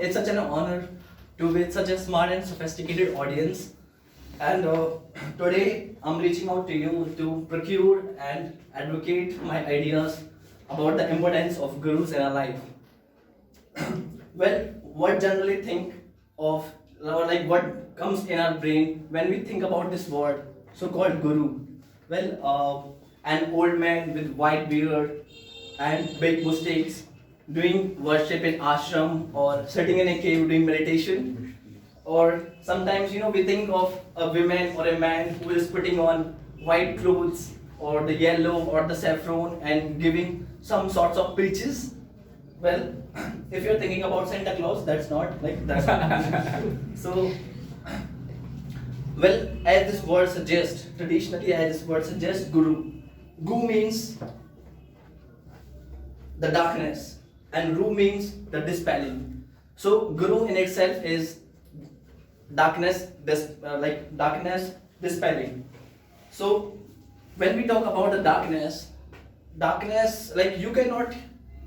it's such an honor to be with such a smart and sophisticated audience. And today I'm reaching out to you to procure and advocate my ideas about the importance of gurus in our life. Well, what generally think of, or like what comes in our brain when we think about this word so-called guru? Well, an old man with white beard and big mistakes doing worship in ashram or sitting in a cave doing meditation. Or sometimes, we think of a woman or a man who is putting on white clothes or the yellow or the saffron and giving some sorts of preaches. Well, if you're thinking about Santa Claus, that's not like that. So, well, as this word suggests, traditionally as this word suggests, guru. Gu means the darkness and ru means the dispelling. So, guru in itself is darkness, darkness dispelling. So, when we talk about the darkness, like you cannot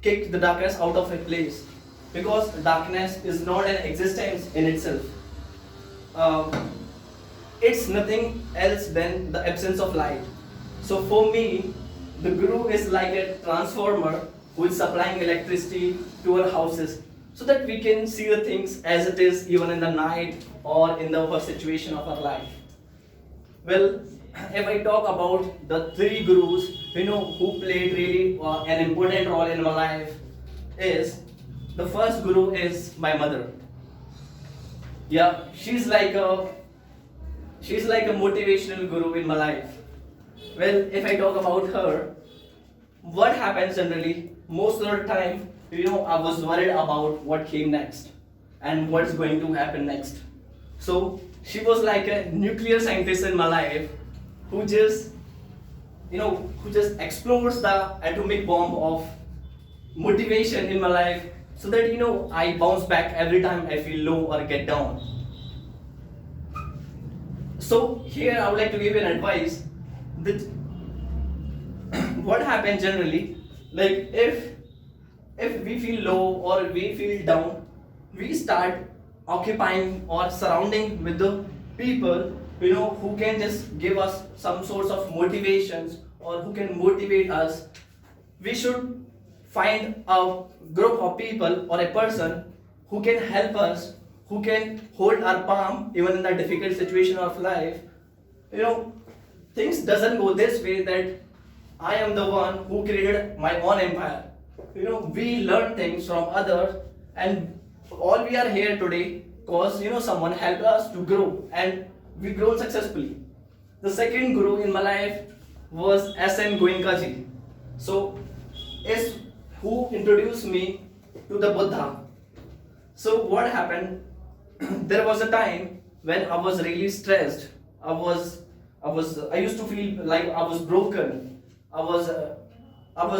kick the darkness out of a place because darkness is not an existence in itself. It's nothing else than the absence of light. So for me, the guru is like a transformer who is supplying electricity to our houses so that we can see the things as it is even in the night or in the worst situation of our life. Well, if I talk about the three gurus, who played really an important role in my life, is the first guru is my mother. Yeah, she's like a motivational guru in my life. Well, if I talk about her, what happens generally, most of the time, I was worried about what came next and what's going to happen next. So she was like a nuclear scientist in my life who just explores the atomic bomb of motivation in my life so that I bounce back every time I feel low or get down. So here I would like to give you an advice that what happens generally, like if we feel low or we feel down, we start occupying or surrounding with the people who can just give us some sorts of motivations or who can motivate us. We should find a group of people or a person who can help us, who can hold our palm even in the difficult situation of life. Things doesn't go this way that I am the one who created my own empire. We learn things from others, and all we are here today because someone helped us to grow, and we grown successfully. The second guru in my life was S.N. Goenka ji. So, is who introduced me to the Buddha. So what happened? There was a time when I was really stressed. I used to feel like I was broken. I was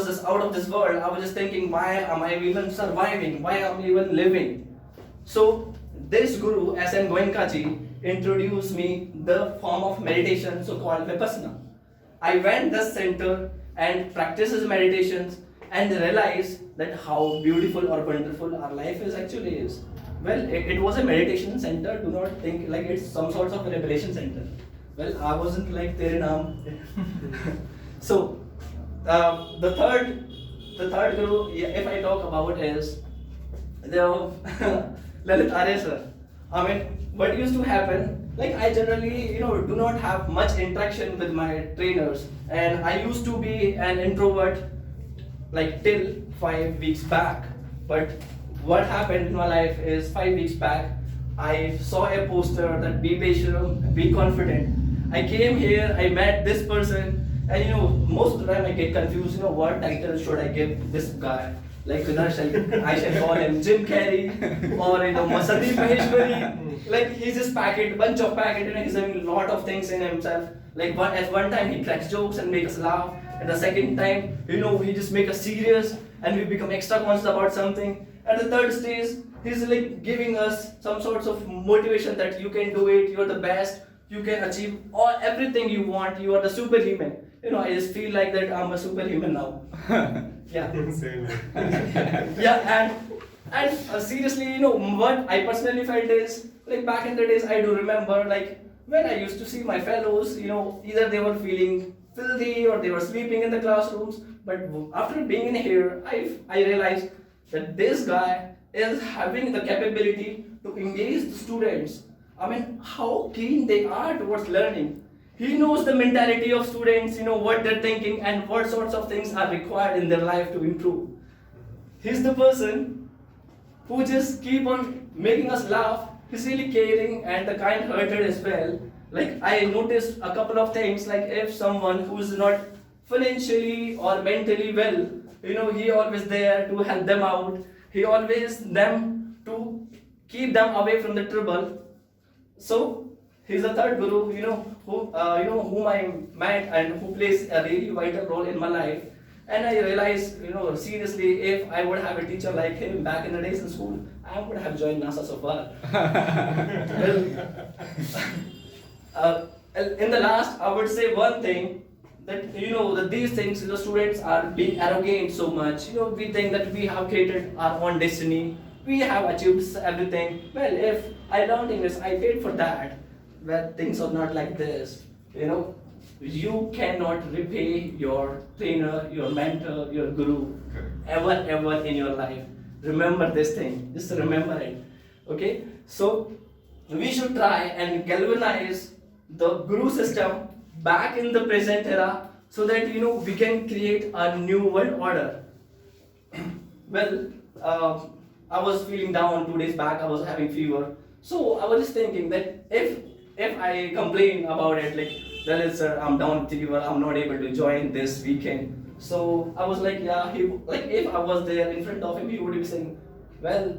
just out of this world. I was just thinking, why am I even surviving? Why am I even living? So this guru, S.N. Goenka ji, introduced me the form of meditation so-called Vipassana. I went this center and practiced his meditations and realized that how beautiful or wonderful our life is. Well, it was a meditation center. Do not think like it's some sort of a revelation center. Well, I wasn't like Tere Naam. So, the third guru, if I talk about is the Lalit Arya sir. I mean, what used to happen, like I generally, do not have much interaction with my trainers, and I used to be an introvert like till 5 weeks back. But what happened in my life is 5 weeks back, I saw a poster that be patient, be confident. I came here, I met this person, and most of the time I get confused, what title should I give this guy? Like whether I shall call him Jim Carrey or Sandeep Maheshwari. Like he's just bunch of packet, he's having a lot of things in himself. Like at one time he cracks jokes and makes us laugh. And the second time, he just make us serious and we become extra conscious about something. At the third stage, he's like giving us some sorts of motivation that you can do it, you're the best, you can achieve everything you want, you are the superhuman. I just feel like that I'm a superhuman now. Yeah. Same. Yeah, and And seriously, what I personally felt is, like back in the days, I do remember, like when I used to see my fellows, either they were feeling filthy or they were sleeping in the classrooms. But after being in here, I realized that this guy is having the capability to engage the students. I mean, how keen they are towards learning. He knows the mentality of students, what they're thinking and what sorts of things are required in their life to improve. He's the person who just keep on making us laugh. He's really caring and the kind-hearted as well. Like I noticed a couple of things, like if someone who's not financially or mentally well, he always there to help them out. He always them to keep them away from the trouble. So he's a third guru, whom I met and who plays a really vital role in my life. And I realized, seriously, if I would have a teacher like him back in the days in school, I would have joined NASA so far. In the last, I would say one thing that that these things, the students are being arrogant so much. We think that we have created our own destiny. We have achieved everything. Well, if I learned English, I paid for that. Well, things are not like this. You cannot repay your trainer, your mentor, your guru ever in your life. Remember this thing. Just remember it. Okay? So we should try and galvanize the guru system back in the present era so that we can create a new world order. Well, I was feeling down 2 days back. I was having fever. So I was just thinking that if I complain about it, like, well, sir, I'm down with fever, I'm not able to join this weekend. So I was like, yeah, if I was there in front of him, he would be saying, well,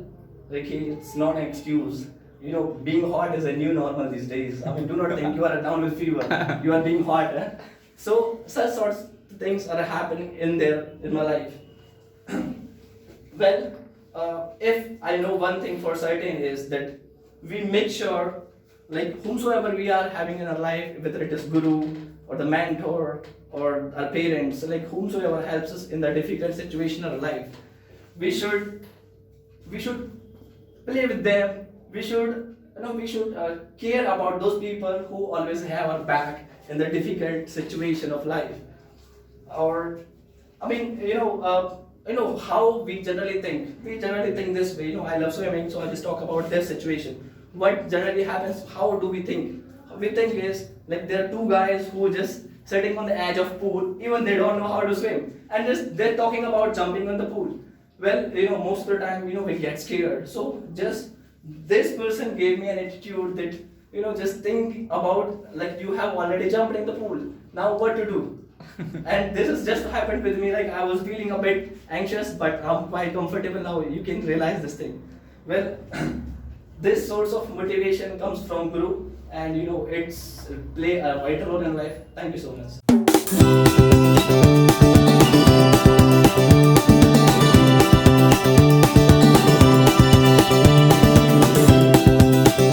Ricky, it's not an excuse. Being hot is a new normal these days. I mean, do not think you are down with fever. You are being hot. So such sorts of things are happening in my life. Well, if I know one thing for certain is that we make sure, like whomsoever we are having in our life, whether it is guru or the mentor or our parents, like whomsoever helps us in the difficult situation of our life, we should play with them. We should care about those people who always have our back in the difficult situation of life. Or I mean, how we generally think. We generally think this way. I love swimming, so I'll just talk about this situation. What generally happens? How do we think? We think is like there are two guys who just sitting on the edge of pool, even they don't know how to swim, and just they're talking about jumping on the pool. Well, most of the time, we get scared. So just this person gave me an attitude that just think about like you have already jumped in the pool. Now what to do? And this has just happened with me. Like I was feeling a bit anxious, but I'm quite comfortable now. You can realize this thing. Well, this source of motivation comes from Guru, and it's play a vital role in life. Thank you so much.